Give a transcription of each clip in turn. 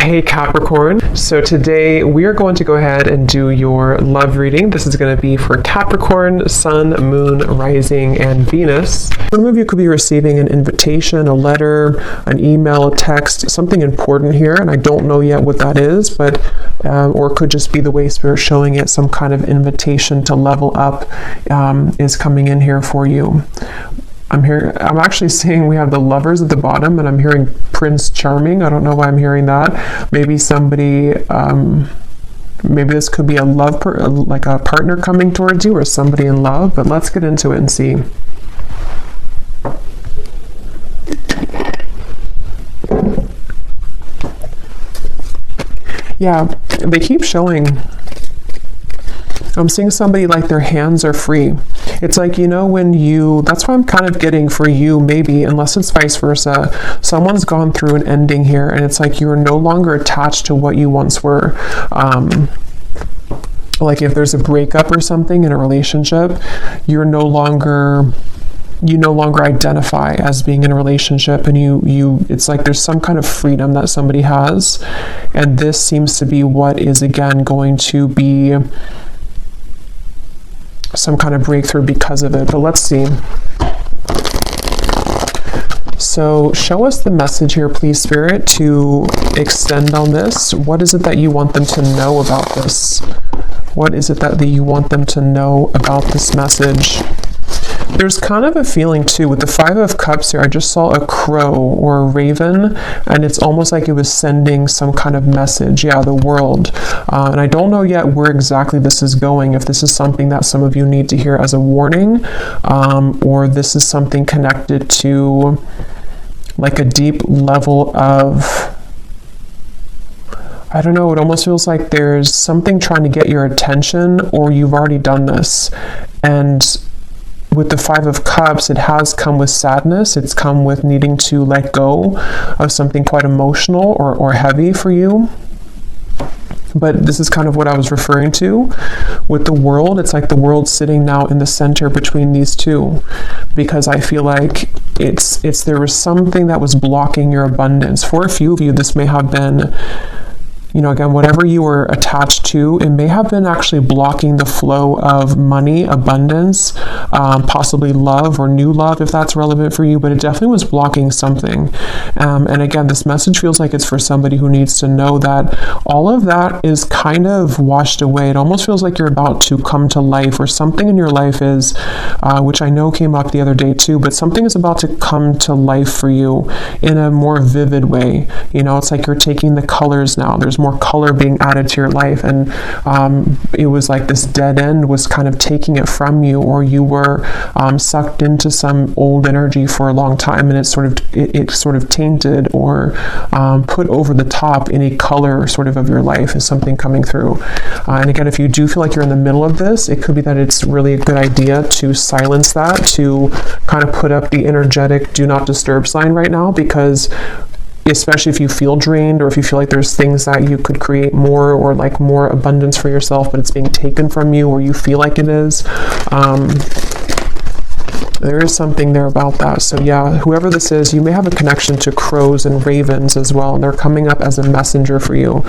Hey Capricorn, so today we are going to go ahead and do your love reading. This is going to be for Capricorn, Sun, Moon, Rising, and Venus. Some of you could be receiving an invitation, a letter, an email, a text, something important here, and I don't know yet what that is, but or it could just be the way Spirit's showing it, some kind of invitation to level up is coming in here for you. I'm actually seeing we have the Lovers at the bottom, and I'm hearing Prince Charming. I don't know why I'm hearing that. Maybe somebody, maybe this could be a love, like a partner coming towards you, or somebody in love. But let's get into it and see. Yeah, they keep showing. I'm seeing somebody like their hands are free. It's like, you know, when you, that's why I'm kind of getting for you, maybe, unless it's vice versa, someone's gone through an ending here, and it's like you're no longer attached to what you once were. Like if there's a breakup or something in a relationship, you no longer identify as being in a relationship, and it's like there's some kind of freedom that somebody has, and this seems to be what is again going to be some kind of breakthrough because of it. But let's see. So show us the message here, please, Spirit, to extend on this. What is it that you want them to know about this? What is it that you want them to know about this message? There's kind of a feeling too with the Five of Cups here. I just saw a crow or a raven, and it's almost like it was sending some kind of message. Yeah, the world. And I don't know yet where exactly this is going, if this is something that some of you need to hear as a warning, or this is something connected to like a deep level of, I don't know, it almost feels like there's something trying to get your attention, or you've already done this. And with the Five of Cups, it has come with sadness. It's come with needing to let go of something quite emotional or heavy for you. But this is kind of what I was referring to with the world. It's like the world sitting now in the center between these two, because I feel like there was something that was blocking your abundance. For a few of you, this may have been, you know, again, whatever you were attached to, it may have been actually blocking the flow of money, abundance, possibly love or new love, if that's relevant for you, but it definitely was blocking something. And again, this message feels like it's for somebody who needs to know that all of that is kind of washed away. It almost feels like you're about to come to life, or something in your life is, which I know came up the other day too, but something is about to come to life for you in a more vivid way. You know, it's like you're taking the colors now. There's more color being added to your life, and it was like this dead end was kind of taking it from you, or you were sucked into some old energy for a long time, and it sort of tainted or put over the top in a color sort of your life is something coming through. And again, if you do feel like you're in the middle of this, it could be that it's really a good idea to silence that, to kind of put up the energetic do not disturb sign right now, because especially if you feel drained, or if you feel like there's things that you could create more, or like more abundance for yourself, but it's being taken from you, or you feel like it is, there is something there about that. So yeah, whoever this is, you may have a connection to crows and ravens as well, and they're coming up as a messenger for you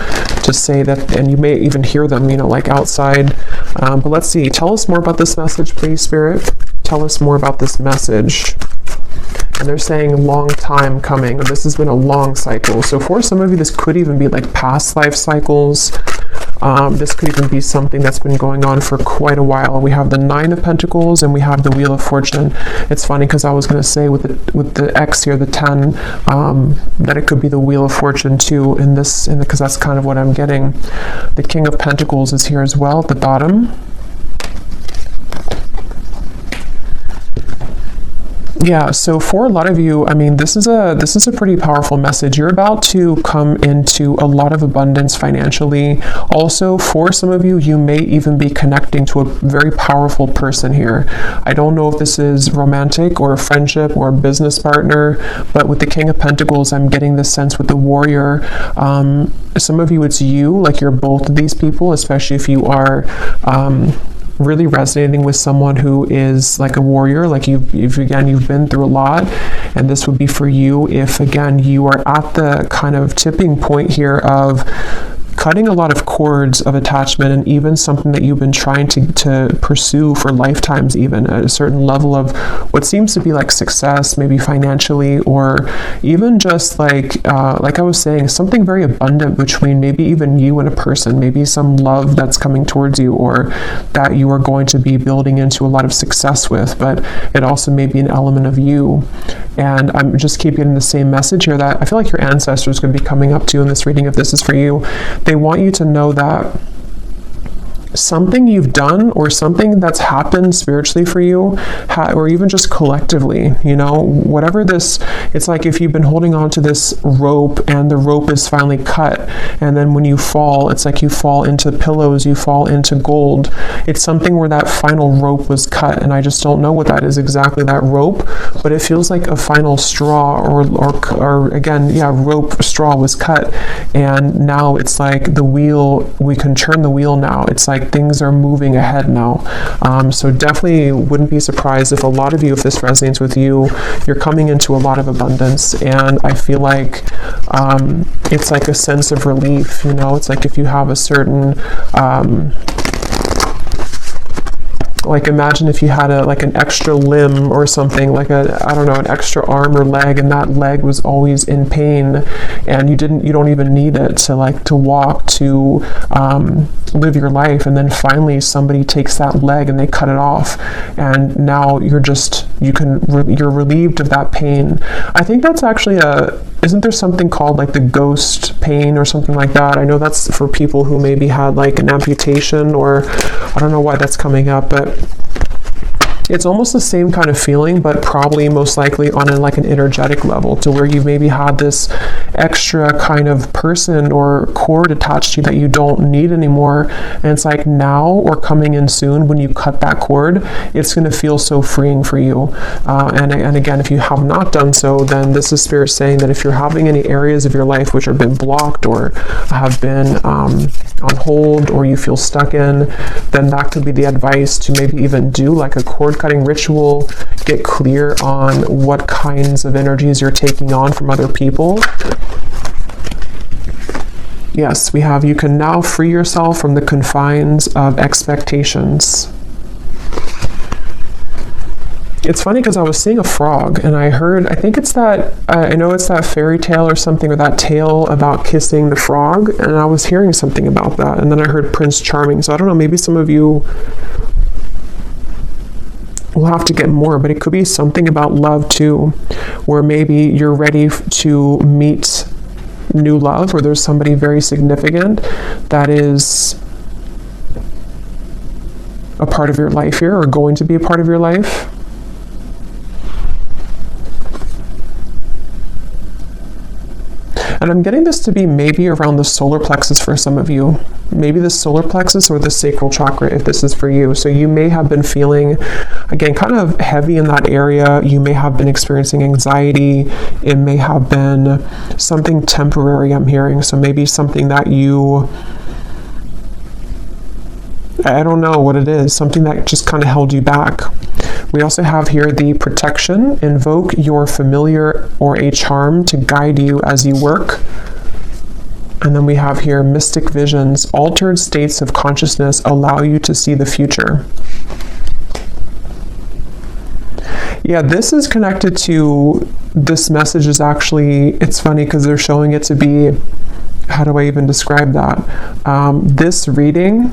to say that, and you may even hear them, you know, like outside. But let's see, tell us more about this message, please, Spirit. Tell us more about this message. And they're saying long time coming. This has been a long cycle. So for some of you, this could even be like past life cycles. This could even be something that's been going on for quite a while. We have the Nine of Pentacles, and we have the Wheel of Fortune. It's funny because I was going to say with the X here, the 10, that it could be the Wheel of Fortune too in this, because that's kind of what I'm getting. The King of Pentacles is here as well at the bottom. Yeah, so for a lot of you, I mean, this is a pretty powerful message. You're about to come into a lot of abundance financially. Also, for some of you, you may even be connecting to a very powerful person here. I don't know if this is romantic or a friendship or a business partner, but with the King of Pentacles, I'm getting this sense with the Warrior. Some of you, it's you, like you're both of these people, especially if you are really resonating with someone who is like a warrior, like you've been through a lot, and this would be for you if, again, you are at the kind of tipping point here of cutting a lot of cords of attachment, and even something that you've been trying to pursue for lifetimes, even at a certain level of what seems to be like success, maybe financially, or even just like I was saying, something very abundant between maybe even you and a person, maybe some love that's coming towards you, or that you are going to be building into a lot of success with, but it also may be an element of you. And I'm just keep getting the same message here that I feel like your ancestors could be coming up to you in this reading if this is for you. They want you to know that something you've done or something that's happened spiritually for you, or even just collectively, whatever this, it's like if you've been holding on to this rope and the rope is finally cut, and then when you fall, it's like you fall into pillows, you fall into gold. It's something where that final rope was cut, and I just don't know what that is exactly, that rope, but it feels like a final straw, or again, rope straw was cut, and now it's like the wheel, we can turn the wheel now. It's like things are moving ahead now. So definitely wouldn't be surprised if a lot of you, if this resonates with you, you're coming into a lot of abundance. And I feel like it's like a sense of relief, it's like if you have a certain like imagine if you had an extra limb or something, like an extra arm or leg, and that leg was always in pain, and you don't even need it to walk, to live your life, and then finally somebody takes that leg and they cut it off, and now you're relieved of that pain. I think that's actually isn't there something called like the ghost pain or something like that? I know that's for people who maybe had like an amputation, or I don't know why that's coming up, but it's almost the same kind of feeling, but probably most likely on an energetic level, to where you maybe had this extra kind of person or cord attached to you that you don't need anymore, and it's like now or coming in soon, when you cut that cord, it's going to feel so freeing for you. And again, if you have not done so, then this is Spirit saying that if you're having any areas of your life which have been blocked or have been on hold, or you feel stuck in, then that could be the advice to maybe even do like a cord cutting ritual, get clear on what kinds of energies you're taking on from other people. Yes, we have, you can now free yourself from the confines of expectations. It's funny because I was seeing a frog, and I think it's that, I know it's that fairy tale or something, or that tale about kissing the frog, and I was hearing something about that, and then I heard Prince Charming, so I don't know, maybe some of you will have to get more, but it could be something about love too, where maybe you're ready to meet new love, or there's somebody very significant that is a part of your life here, or going to be a part of your life. And I'm getting this to be maybe around the solar plexus for some of you. Maybe the solar plexus or the sacral chakra if this is for you. So you may have been feeling, again, kind of heavy in that area. You may have been experiencing anxiety. It may have been something temporary, I'm hearing. So maybe something that I don't know what it is, something that just kind of held you back. We also have here the protection. Invoke your familiar or a charm to guide you as you work. And then we have here mystic visions. Altered states of consciousness allow you to see the future. Yeah, this is connected to, this message is actually, it's funny because they're showing it to be, how do I even describe that? This reading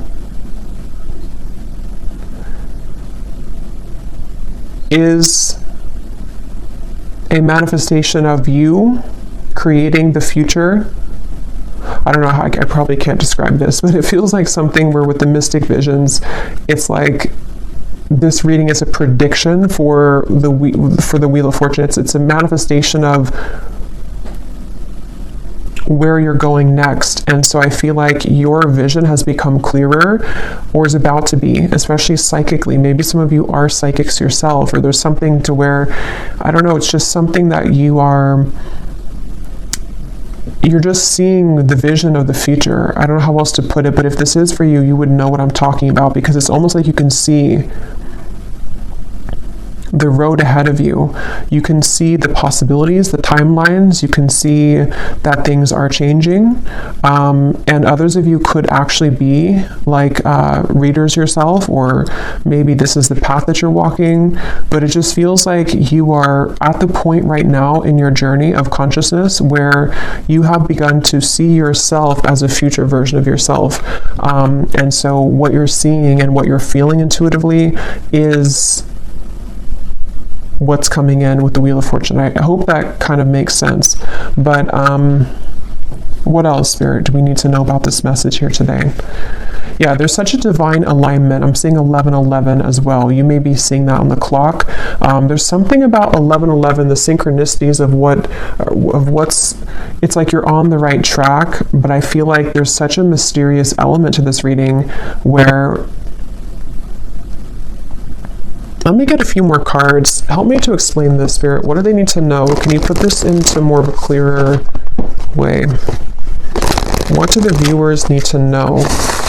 is a manifestation of you creating the future. I don't know how, I probably can't describe this, but it feels like something where with the mystic visions, it's like this reading is a prediction for the Wheel of Fortune. It's a manifestation of where you're going next. And so I feel like your vision has become clearer, or is about to be, especially psychically. Maybe some of you are psychics yourself, or there's something to where, I don't know, it's just something that you you're just seeing the vision of the future. I don't know how else to put it, but if this is for you, you would know what I'm talking about, because it's almost like you can see the road ahead of you. You can see the possibilities, the timelines. You can see that things are changing. And others of you could actually be like readers yourself, or maybe this is the path that you're walking, but it just feels like you are at the point right now in your journey of consciousness where you have begun to see yourself as a future version of yourself. And so what you're seeing and what you're feeling intuitively is what's coming in with the Wheel of Fortune. I hope that kind of makes sense. But what else, Spirit, do we need to know about this message here today? Yeah, there's such a divine alignment. I'm seeing 1111 as well. You may be seeing that on the clock. There's something about 1111, the synchronicities of what's, it's like you're on the right track, but I feel like there's such a mysterious element to this reading where, let me get a few more cards. Help me to explain this, Spirit. What do they need to know? Can you put this into more of a clearer way? What do the viewers need to know?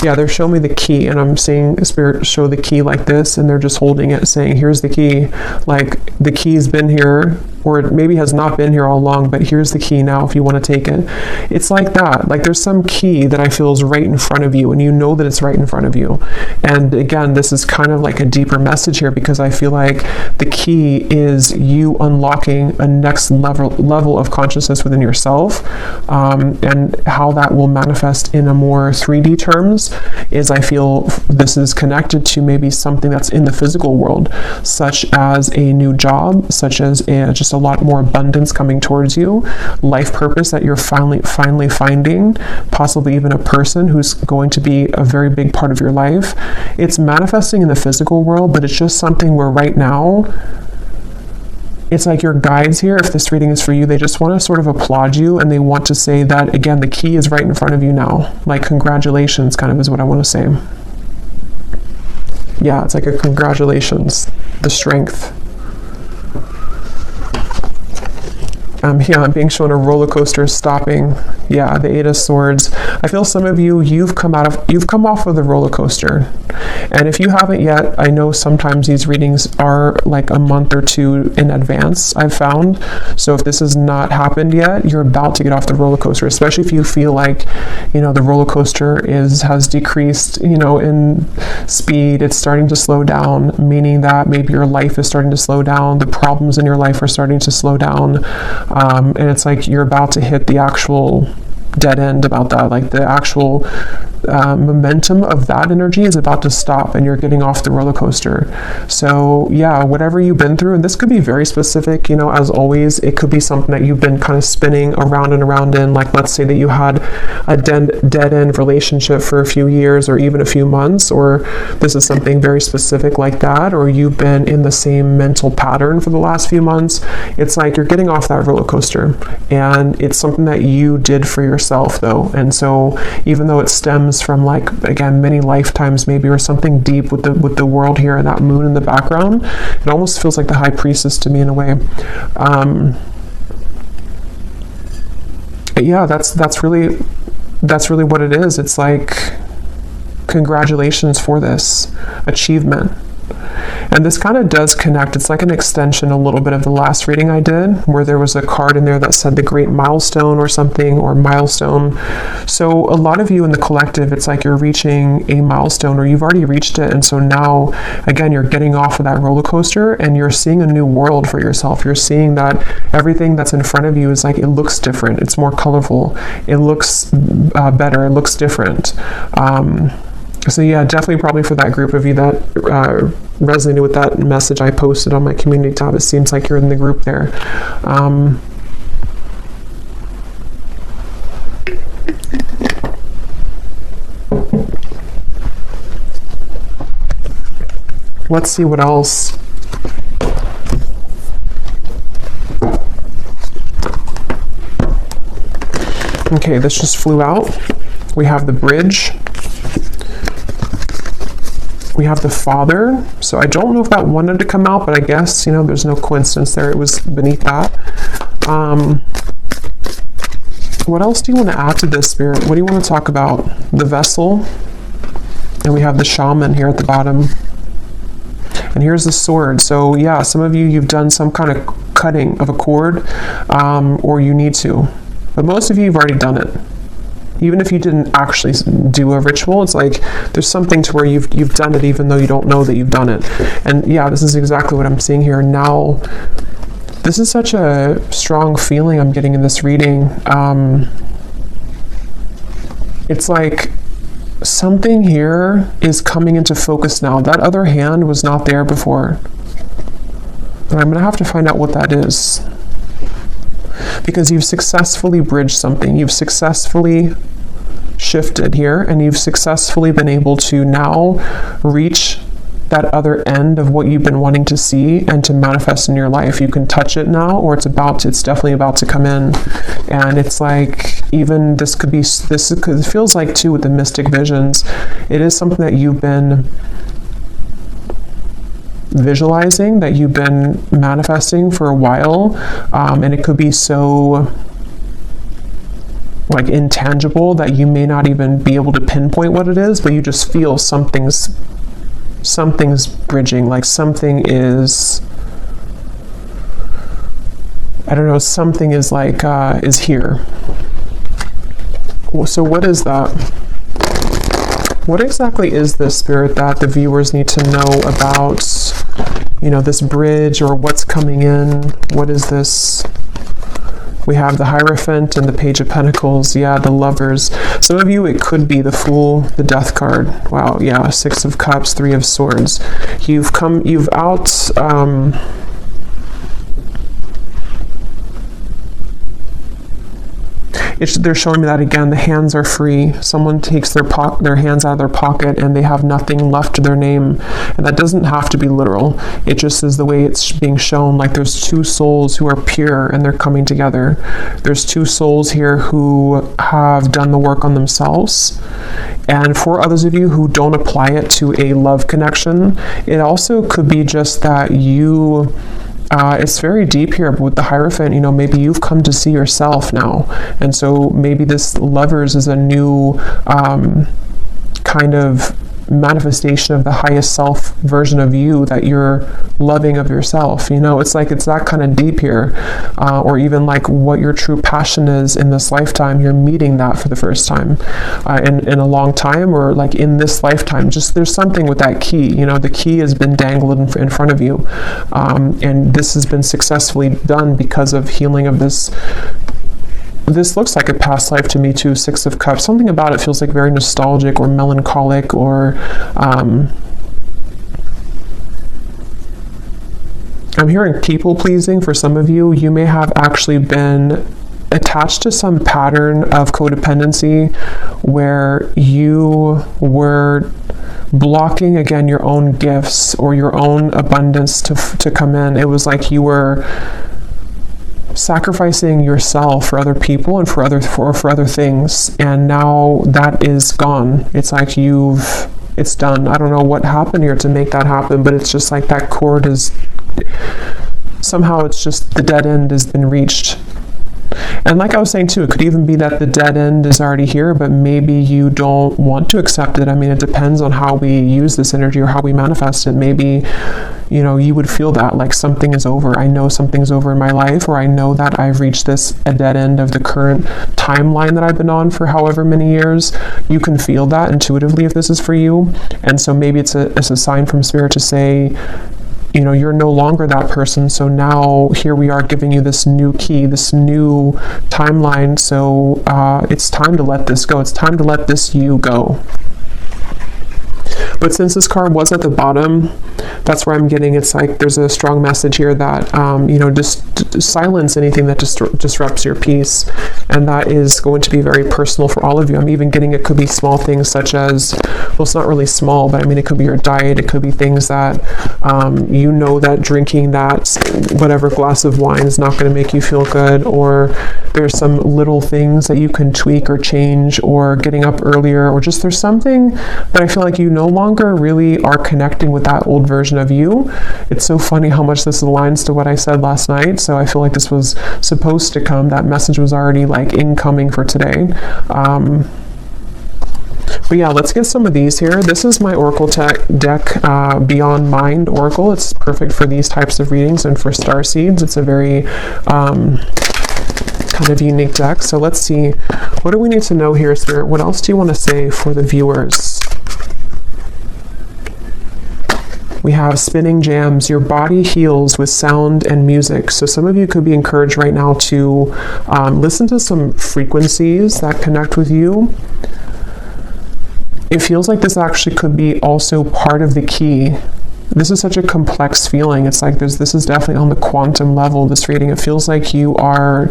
Yeah, they're showing me the key, and I'm seeing Spirit show the key like this, and they're just holding it saying, here's the key. Like, the key's been here, or it maybe has not been here all along, but here's the key now if you want to take it. It's like that. Like, there's some key that I feel is right in front of you, and you know that it's right in front of you. And again, this is kind of like a deeper message here, because I feel like the key is you unlocking a next level of consciousness within yourself, and how that will manifest in a more 3D terms is, I feel this is connected to maybe something that's in the physical world, such as a new job, such as just a lot more abundance coming towards you, life purpose that you're finally finding, possibly even a person who's going to be a very big part of your life. It's manifesting in the physical world, but it's just something where right now, it's like your guides here, if this reading is for you, they just want to sort of applaud you, and they want to say that, again, the key is right in front of you now. Like, congratulations, kind of is what I want to say. Yeah, it's like a congratulations, the strength. Yeah, I'm being shown a roller coaster stopping. Yeah, the Eight of Swords. I feel some of you, you've come off of the roller coaster. And if you haven't yet, I know sometimes these readings are like a month or two in advance, I've found. So if this has not happened yet, you're about to get off the roller coaster, especially if you feel like, you know, the roller coaster has decreased, you know, in speed. It's starting to slow down, meaning that maybe your life is starting to slow down. The problems in your life are starting to slow down. And it's like you're about to hit the actual dead end about that, like the actual momentum of that energy is about to stop, and you're getting off the roller coaster. So yeah, whatever you've been through, and this could be very specific, you know, as always, it could be something that you've been kind of spinning around and around in. Like, let's say that you had a dead end relationship for a few years or even a few months, or this is something very specific like that, or you've been in the same mental pattern for the last few months. It's like you're getting off that roller coaster, and it's something that you did for yourself though. And so even though it stems from, like, again, many lifetimes maybe, or something deep with the world here and that moon in the background, it almost feels like the High Priestess to me in a way. Yeah, that's really what it is. It's like, congratulations for this achievement. And this kind of does connect. It's like an extension a little bit of the last reading I did, where there was a card in there that said the great milestone or something, or milestone. So a lot of you in the collective, it's like you're reaching a milestone, or you've already reached it. And so now, again, you're getting off of that roller coaster, and you're seeing a new world for yourself. You're seeing that everything that's in front of you is like, it looks different. It's more colorful. It looks better. It looks different. So yeah, definitely probably for that group of you that resonated with that message I posted on my community tab, it seems like you're in the group there. Let's see what else. Okay, this just flew out. We have the Bridge. We have the Father. So I don't know if that wanted to come out, but I guess, you know, there's no coincidence there. It was beneath that. What else do you want to add to this, Spirit? What do you want to talk about? The vessel. And we have the shaman here at the bottom. And here's the sword. So yeah, some of you, you've done some kind of cutting of a cord, or you need to. But most of you, you've already done it. Even if you didn't actually do a ritual, it's like there's something to where you've done it even though you don't know that you've done it. And yeah, this is exactly what I'm seeing here. Now, this is such a strong feeling I'm getting in this reading. It's like something here is coming into focus now. That other hand was not there before. And I'm going to have to find out what that is. Because you've successfully bridged something. You've successfully shifted here, and you've successfully been able to now reach that other end of what you've been wanting to see and to manifest in your life. You can touch it now, or it's definitely about to come in. And it's like, even this could be, it feels like too with the mystic visions, it is something that you've been visualizing, that you've been manifesting for a while, and it could be so like intangible that you may not even be able to pinpoint what it is, but you just feel something's bridging, like something is, I don't know, something is like is here. So what is that? What exactly is this, Spirit, that the viewers need to know about, you know, this bridge, or what's coming in? What is this? We have the Hierophant and the Page of Pentacles. Yeah, the Lovers. Some of you, it could be the Fool, the Death card. Wow, yeah, Six of Cups, Three of Swords. You've out... they're showing me that again. The hands are free. Someone takes their hands out of their pocket and they have nothing left to their name. And that doesn't have to be literal. It just is the way it's being shown. Like there's two souls who are pure and they're coming together. There's two souls here who have done the work on themselves. And for others of you who don't apply it to a love connection, it also could be just that you... it's very deep here, but with the Hierophant, you know, maybe you've come to see yourself now. And so maybe this Lovers is a new kind of manifestation of the highest self version of you that you're loving of yourself. You know, it's like it's that kind of deep here. Or even like what your true passion is in this lifetime, you're meeting that for the first time in a long time, or like in this lifetime. Just there's something with that key. You know, the key has been dangled in front of you, and this has been successfully done because of healing of this. This looks like a past life to me too, Six of Cups. Something about it feels like very nostalgic or melancholic, or I'm hearing people pleasing for some of you. You may have actually been attached to some pattern of codependency where you were blocking, again, your own gifts or your own abundance to come in. It was like you were sacrificing yourself for other people and for other things, and now that is gone. It's like it's done. I don't know what happened here to make that happen, but it's just like that cord is somehow, it's just the dead end has been reached. And like I was saying too, it could even be that the dead end is already here, but maybe you don't want to accept it. I mean, it depends on how we use this energy or how we manifest it. Maybe, you know, you would feel that like something is over. I know something's over in my life, or I know that I've reached a dead end of the current timeline that I've been on for however many years. You can feel that intuitively if this is for you. And so maybe it's a sign from Spirit to say, you know, you're no longer that person. So now here we are giving you this new key, this new timeline. So it's time to let this go. It's time to let this you go. But since this card was at the bottom, that's where I'm getting, it's like there's a strong message here that, you know, just silence anything that disrupts your peace. And that is going to be very personal for all of you. I'm even getting, it could be small things such as, well, it's not really small, but I mean, it could be your diet. It could be things that, you know, that drinking that whatever glass of wine is not going to make you feel good, or there's some little things that you can tweak or change, or getting up earlier, or just there's something that I feel like you no longer longer really are connecting with that old version of you. It's so funny how much this aligns to what I said last night. So I feel like this was supposed to come. That message was already like incoming for today. But yeah, let's get some of these here. This is my Oracle deck, Beyond Mind Oracle. It's perfect for these types of readings and for star seeds. It's a very kind of unique deck. So let's see, what do we need to know here, Spirit? What else do you want to say for the viewers? We have spinning jams. Your body heals with sound and music. So some of you could be encouraged right now to listen to some frequencies that connect with you. It feels like this actually could be also part of the key. This is such a complex feeling. It's like this is definitely on the quantum level, this reading. It feels like you are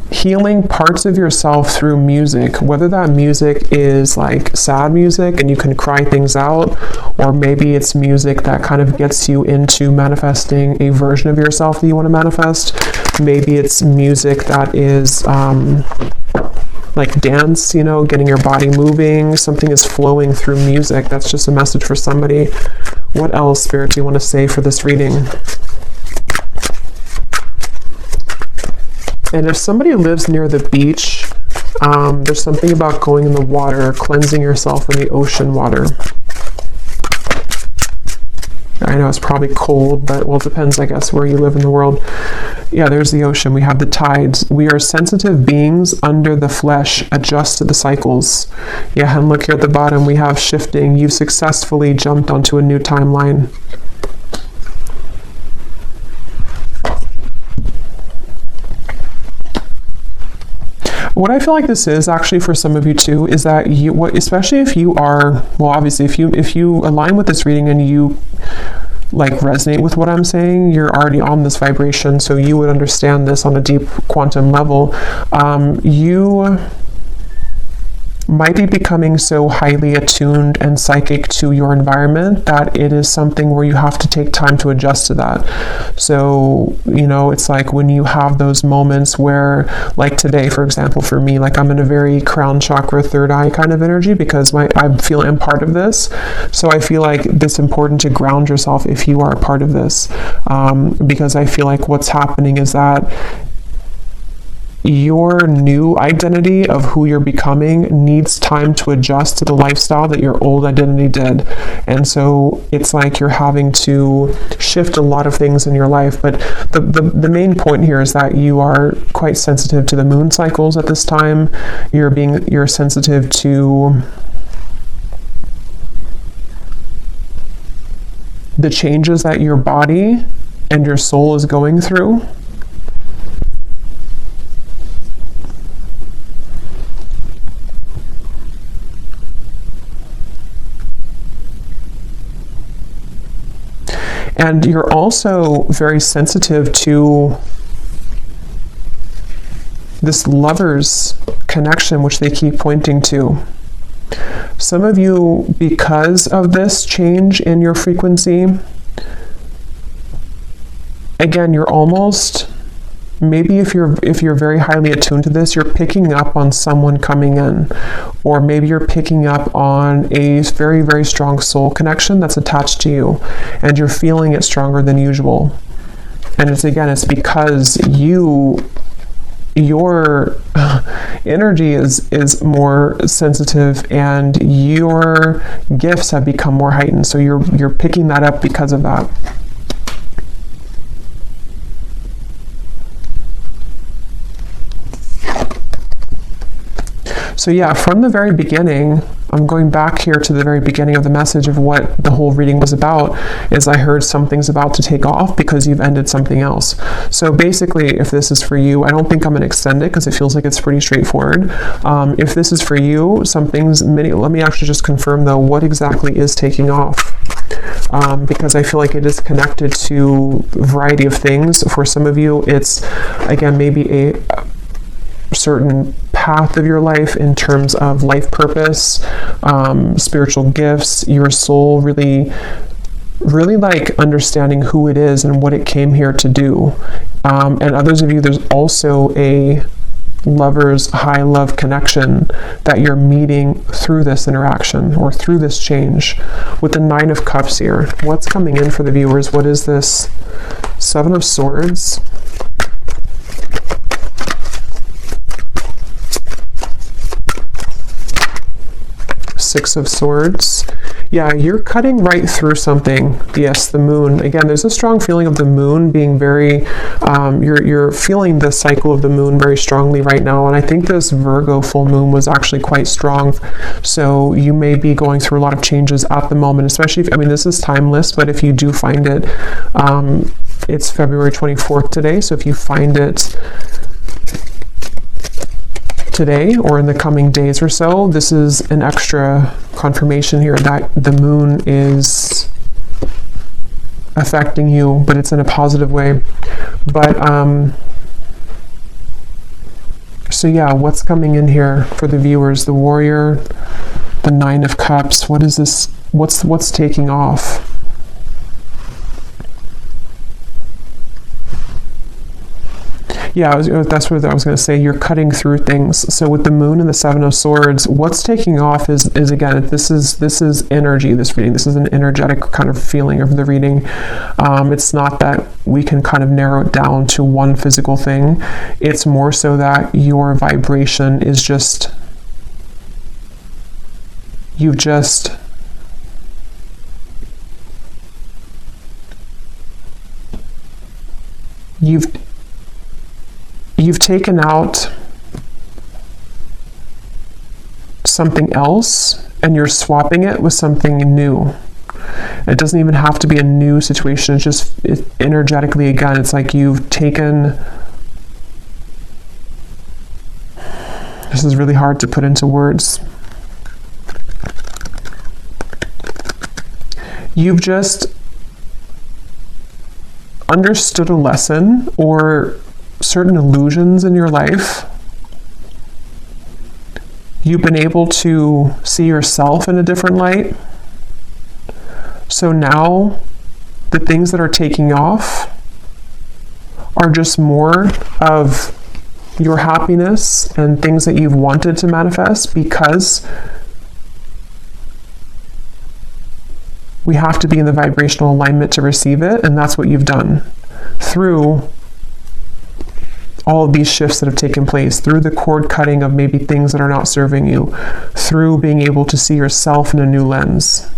healing parts of yourself through music, whether that music is like sad music and you can cry things out, or maybe it's music that kind of gets you into manifesting a version of yourself that you want to manifest. Maybe it's music that is like dance, you know, getting your body moving. Something is flowing through music. That's just a message for somebody. What else, Spirit, do you want to say for this reading? And if somebody lives near the beach, there's something about going in the water, cleansing yourself in the ocean water. I know it's probably cold, but well, it depends, I guess, where you live in the world. Yeah, there's the ocean. We have the tides. We are sensitive beings under the flesh, adjust to the cycles. Yeah, and look here at the bottom, we have shifting. You've successfully jumped onto a new timeline. What I feel like this is actually for some of you too, is that you, especially if you are, well, obviously if you align with this reading and you like resonate with what I'm saying, you're already on this vibration, so you would understand this on a deep quantum level. You might be becoming so highly attuned and psychic to your environment that it is something where you have to take time to adjust to that. So, you know, it's like when you have those moments where, like today, for example, for me, like I'm in a very crown chakra, third eye kind of energy because I feel I'm part of this. So I feel like it's important to ground yourself if you are a part of this, because I feel like what's happening is that your new identity of who you're becoming needs time to adjust to the lifestyle that your old identity did. And so it's like you're having to shift a lot of things in your life. But the main point here is that you are quite sensitive to the moon cycles at this time. You're sensitive to the changes that your body and your soul is going through. And you're also very sensitive to this lover's connection, which they keep pointing to. Some of you, because of this change in your frequency, again, you're almost, maybe if you're very highly attuned to this, you're picking up on someone coming in, or maybe you're picking up on a very, very strong soul connection that's attached to you, and you're feeling it stronger than usual. And it's because your energy is more sensitive and your gifts have become more heightened. So you're picking that up because of that. So yeah, from the very beginning, I'm going back here to the very beginning of the message of what the whole reading was about, is I heard something's about to take off because you've ended something else. So basically, if this is for you, I don't think I'm going to extend it because it feels like it's pretty straightforward. If this is for you, let me actually just confirm though, what exactly is taking off? Because I feel like it is connected to a variety of things. For some of you, it's, again, maybe a certain path of your life in terms of life purpose, spiritual gifts, your soul really like understanding who it is and what it came here to do. And others of you, there's also a lover's high love connection that you're meeting through this interaction or through this change. With the 9 of Cups here, what's coming in for the viewers? What is this? 7 of Swords. Six of Swords. Yeah, you're cutting right through something. Yes, the moon. Again, there's a strong feeling of the moon being very, you're feeling the cycle of the moon very strongly right now. And I think this Virgo full moon was actually quite strong. So you may be going through a lot of changes at the moment, especially if, I mean, this is timeless, but if you do find it, it's February 24th today. So if you find it today or in the coming days or so, this is an extra confirmation here that the moon is affecting you, but it's in a positive way. But so yeah, what's coming in here for the viewers? The Warrior, the 9 of Cups. What is this? What's taking off? Yeah, that's what I was going to say. You're cutting through things. So with the moon and the 7 of Swords, what's taking off is again, this is energy, this reading. This is an energetic kind of feeling of the reading. It's not that we can kind of narrow it down to one physical thing. It's more so that your vibration is just, you've taken out something else and you're swapping it with something new. It doesn't even have to be a new situation. It's just energetically, again, it's like you've taken, this is really hard to put into words. You've just understood a lesson or certain illusions in your life. You've been able to see yourself in a different light. So now the things that are taking off are just more of your happiness and things that you've wanted to manifest, because we have to be in the vibrational alignment to receive it, and that's what you've done through all of these shifts that have taken place, through the cord cutting of maybe things that are not serving you, through being able to see yourself in a new lens.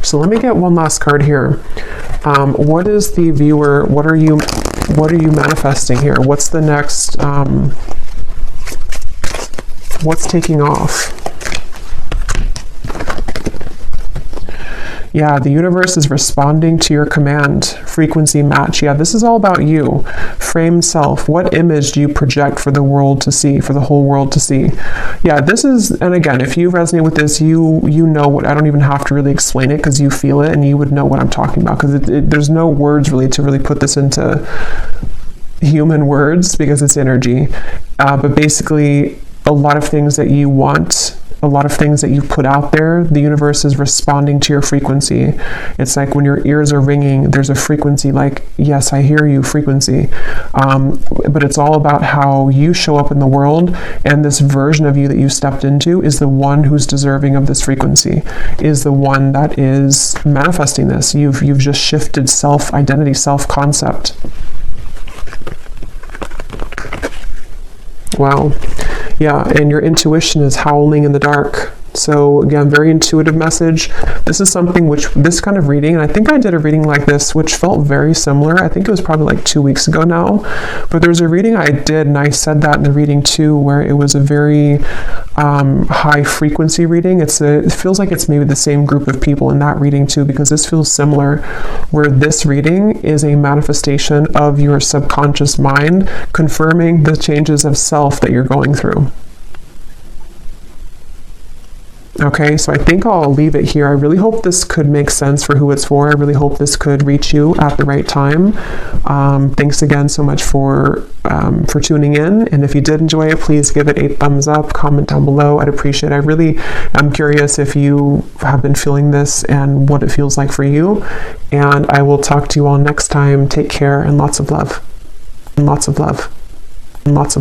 So let me get one last card here. What is the viewer, what are you manifesting here? What's the next, what's taking off? Yeah, the universe is responding to your command. Frequency match. Yeah, this is all about you. Framed self. What image do you project for the world to see, for the whole world to see? Yeah, this is, and again, if you resonate with this, you know what, I don't even have to really explain it because you feel it and you would know what I'm talking about, because there's no words really to really put this into human words because it's energy. But basically, a lot of things that you want, a lot of things that you put out there, the universe is responding to your frequency. It's like when your ears are ringing, there's a frequency like, yes, I hear you frequency. But it's all about how you show up in the world, and this version of you that you stepped into is the one who's deserving of this frequency, is the one that is manifesting this. You've just shifted self-identity, self-concept. Wow. Yeah, and your intuition is howling in the dark. So again, very intuitive message. This is something which, this kind of reading, and I think I did a reading like this, which felt very similar. I think it was probably like 2 weeks ago now. But there's a reading I did, and I said that in the reading too, where it was a very high frequency reading. It feels like it's maybe the same group of people in that reading too, because this feels similar, where this reading is a manifestation of your subconscious mind confirming the changes of self that you're going through. Okay, so I think I'll leave it here. I really hope this could make sense for who it's for. I really hope this could reach you at the right time. Thanks again so much for tuning in. And if you did enjoy it, please give it a thumbs up, comment down below. I'd appreciate it. I really am curious if you have been feeling this and what it feels like for you. And I will talk to you all next time. Take care and lots of love. And lots of love. And lots of love.